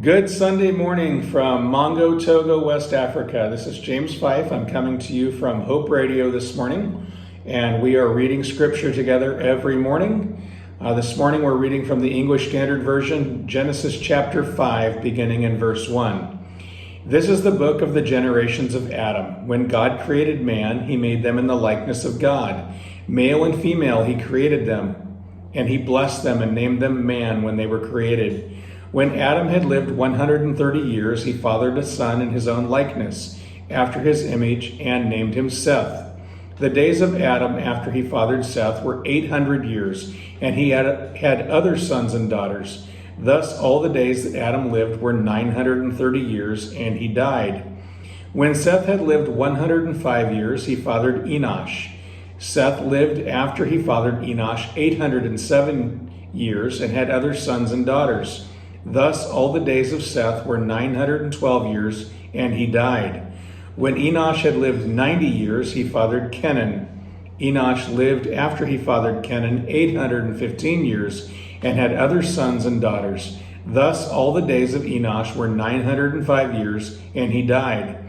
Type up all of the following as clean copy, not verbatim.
Good Sunday morning from Mongo, Togo, West Africa. This is James Fife. I'm coming to you from Hope Radio this morning, and we are reading scripture together every morning. This morning we're reading from the English Standard Version, Genesis chapter 5, beginning in verse 1. This is the book of the generations of Adam. When God created man, he made them in the likeness of God. Male and female he created them, and he blessed them and named them man when they were created. When Adam had lived 130 years, he fathered a son in his own likeness, after his image, and named him Seth. The days of Adam after he fathered Seth were 800 years, and he had other sons and daughters. Thus all the days that Adam lived were 930 years, and he died. When Seth had lived 105 years, he fathered Enosh. Seth lived after he fathered Enosh 807 years, and had other sons and daughters. Thus all the days of Seth were 912 years, and he died. When Enosh had lived 90 years, he fathered Kenan. Enosh lived after he fathered Kenan 815 years, and had other sons and daughters. Thus all the days of Enosh were 905 years, and he died.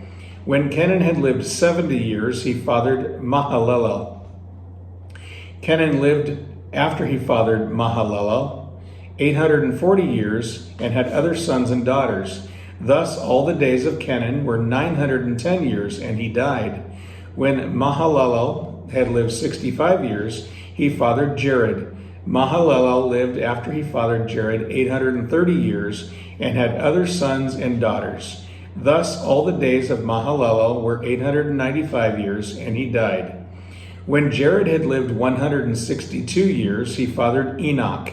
When Kenan had lived 70 years, he fathered Mahalalel. Kenan lived after he fathered Mahalalel 840 years, and had other sons and daughters. Thus all the days of Kenan were 910 years, and he died. When Mahalalel had lived 65 years, he fathered Jared. Mahalalel lived after he fathered Jared 830 years, and had other sons and daughters. Thus all the days of Mahalalel were 895 years, and he died. When Jared had lived 162 years, he fathered Enoch.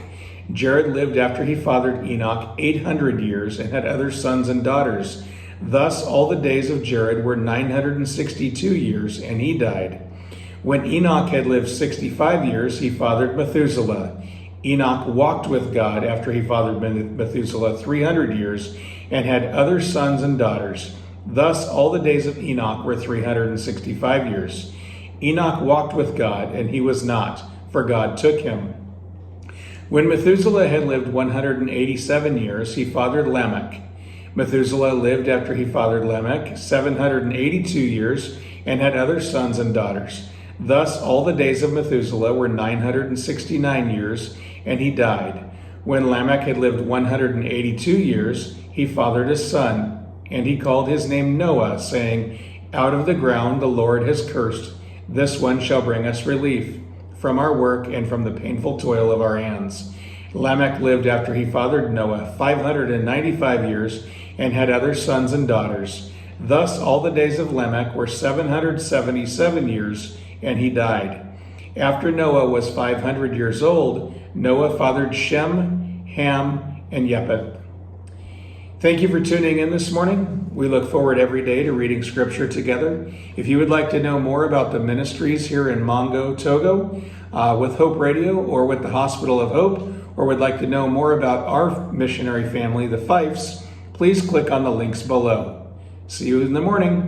Jared lived after he fathered Enoch 800 years, and had other sons and daughters. Thus all the days of Jared were 962 years, and he died. When Enoch had lived 65 years, he fathered Methuselah. Enoch walked with God after he fathered Methuselah 300 years, and had other sons and daughters. Thus all the days of Enoch were 365 years. Enoch walked with God, and he was not, for God took him. When Methuselah had lived 187 years, he fathered Lamech. Methuselah lived after he fathered Lamech 782 years, and had other sons and daughters. Thus all the days of Methuselah were 969 years, and he died. When Lamech had lived 182 years, he fathered a son, and he called his name Noah, saying, "Out of the ground the Lord has cursed. This one shall bring us relief from our work and from the painful toil of our hands." Lamech lived after he fathered Noah 595 years, and had other sons and daughters. Thus all the days of Lamech were 777 years, and he died. After Noah was 500 years old, Noah fathered Shem, Ham, and Japheth. Thank you for tuning in this morning. We look forward every day to reading scripture together. If you would like to know more about the ministries here in Mongo, Togo, with Hope Radio or with the Hospital of Hope, or would like to know more about our missionary family, the Fifes, please click on the links below. See you in the morning.